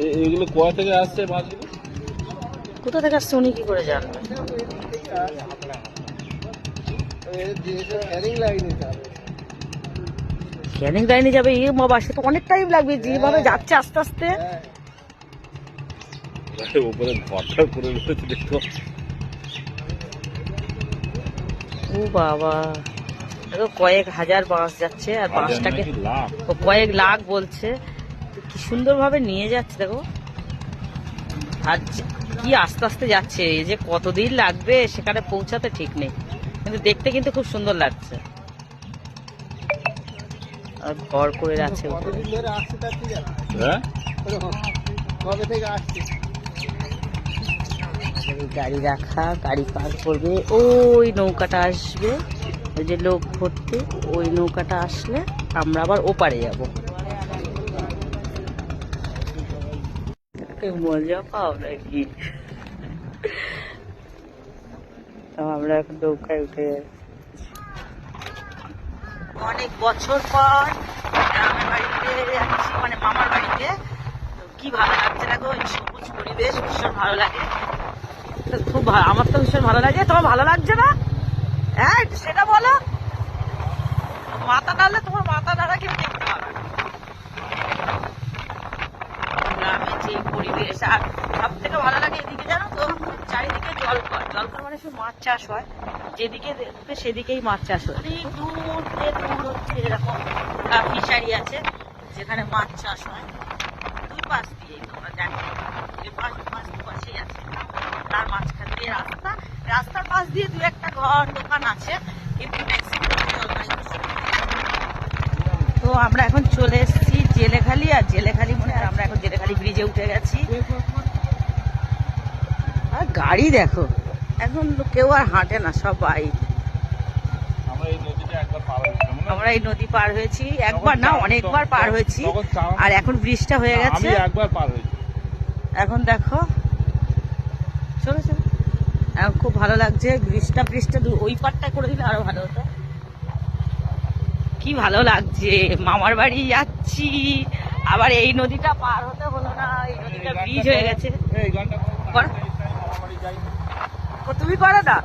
এগুলো কোথা থেকে আসছে মাছগুলো? কোথা থেকে আসছে উনি কি করে জানবেন? ক্যানিং লাইনে যাবে এ বাবা, সে তো অনেক টাইম লাগবে, যেভাবে যাচ্ছে আস্তে আস্তে। উপরে ঘরটা করে রয়েছে দেখো। ও বাবা, দেখো কয়েক হাজার বাঁশ যাচ্ছে, আর বাঁশটাকে ও কয়েক লাখ বলছে। কি সুন্দর ভাবে নিয়ে যাচ্ছে দেখো, আর কি আস্তে আস্তে যাচ্ছে। এই যে কতদিন লাগবে সেখানে পৌঁছাতে ঠিক নেই, কিন্তু দেখতে কিন্তু খুব সুন্দর লাগছে। আর ঘর করে আছে গাড়ি রাখা, গাড়ি পার করবে, ওই নৌকাটা আসবে, ওই যে লোক ভর্তি, ওই নৌকাটা আসলে আমরা আবার ওপারে যাব। মজা পাও নাকি? আমরা এখন নৌকায় উঠে অনেক বছর পর গ্রামের বাড়িতে যাচ্ছি, মানে মামার বাড়িতে। কি ভালো লাগছে দেখো, এই সবুজ পরিবেশ ভীষণ ভালো লাগে। খুব আমার তো ভীষণ ভালো লাগে। তোমার ভালো লাগছে না? হ্যাঁ সেটা বলো। মাথা নাড়লে তোমার মাথা নাড়া কেউ দেখতে পাবে। গ্রামে যে পরিবেশ, আর সব থেকে ভালো লাগে এদিকে জানো তো, চারিদিকে জলকর। জলকর মানে সব মাছ চাষ হয়, যেদিকে দেখবে সেদিকেই মাছ চাষ হয়। অনেক দূর হচ্ছে এরকম ফিশারি আছে যেখানে মাছ চাষ হয়। দুই পাশ দিয়ে তোমরা দেখো, দুপাশেই আছে, তার মাঝখান দিয়ে রাস্তা, রাস্তার পাশ দিয়ে দু একটা ঘর দোকান আছে, কিন্তু তো আমরা এখন চলে এসেছি জেলেখালি। আর জেলেখালি মনে হয় আমরা এখন জেলেখালি ব্রিজে উঠে গেছি। আর গাড়ি দেখো, এখন কেউ আর হাঁটে না, সব বাইক। আমরা এই নদী পার হয়েছি একবার না, অনেকবার পার হয়েছি। আর এখন ব্রিজটা হয়ে গেছে, একবার পার হয়েছি। এখন দেখো চলো চলো, এখন খুব ভালো লাগছে। ব্রিজটা ওই পারটা করে দিলে আরো ভালো হতো। কি ভালো লাগছে, মামার বাড়ি যাচ্ছি, আবার এই নদীটা পার হতে হলো না, এই নদীটা ব্রিজ হয়ে গেছে। তুমি করো না?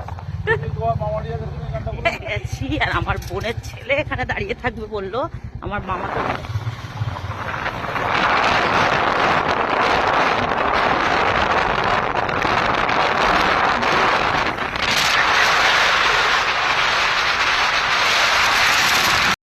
আর আমার বোনের ছেলে এখানে দাঁড়িয়ে থাকবে বললো, আমার মামা তো